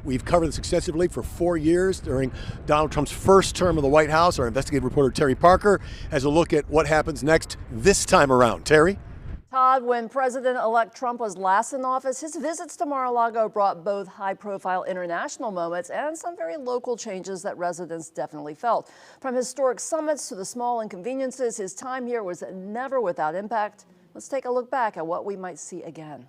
We've covered this extensively for 4 years during Donald Trump's first term of the White House. Our investigative reporter Terry Parker has a look at what happens next this time around. Terry? Todd, when President-elect Trump was last in office, his visits to Mar-a-Lago brought both high-profile international moments and some very local changes that residents definitely felt. From historic summits to the small inconveniences, his time here was never without impact. Let's take a look back at what we might see again.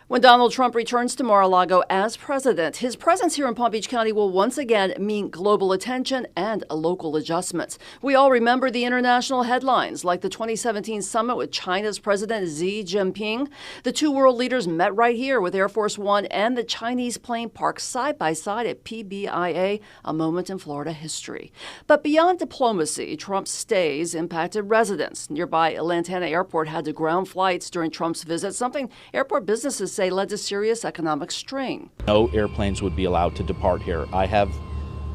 When Donald Trump returns to Mar-a-Lago as president, his presence here in Palm Beach County will once again mean global attention and local adjustments. We all remember the international headlines, like the 2017 summit with China's President Xi Jinping. The two world leaders met right here with Air Force One and the Chinese plane parked side by side at PBIA, a moment in Florida history. But beyond diplomacy, Trump's stays impacted residents. Nearby Lantana Airport had to ground flights during Trump's visit, something airport businesses say led to serious economic strain. No airplanes would be allowed to depart here. I have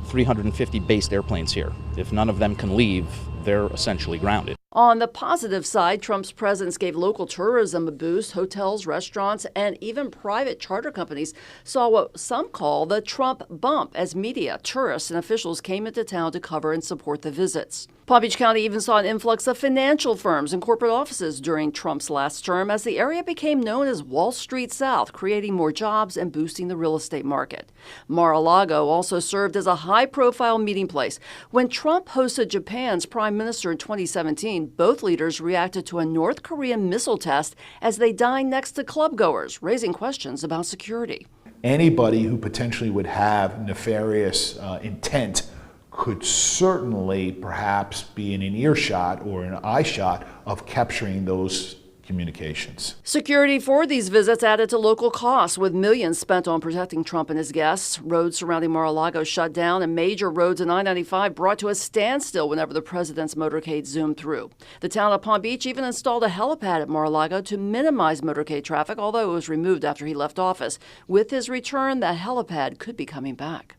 350 based airplanes here. If none of them can leave, they're essentially grounded. On the positive side, Trump's presence gave local tourism a boost. Hotels, restaurants, and even private charter companies saw what some call the Trump bump as media, tourists, and officials came into town to cover and support the visits. Palm Beach County even saw an influx of financial firms and corporate offices during Trump's last term as the area became known as Wall Street South, creating more jobs and boosting the real estate market. Mar-a-Lago also served as a high-profile meeting place. When Trump hosted Japan's prime minister in 2017, both leaders reacted to a North Korean missile test as they dined next to clubgoers, raising questions about security. Anybody who potentially would have nefarious intent could certainly perhaps be in an earshot or an eye shot of capturing those communications. Security for these visits added to local costs, with millions spent on protecting Trump and his guests. Roads surrounding Mar-a-Lago shut down, and major roads in I-95 brought to a standstill whenever the president's motorcade zoomed through. The town of Palm Beach even installed a helipad at Mar-a-Lago to minimize motorcade traffic, although it was removed after he left office. With his return, that helipad could be coming back.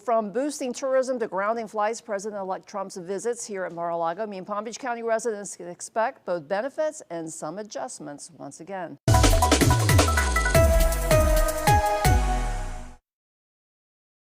From boosting tourism to grounding flights, President-elect Trump's visits here at Mar-a-Lago mean Palm Beach County residents can expect both benefits and some adjustments once again.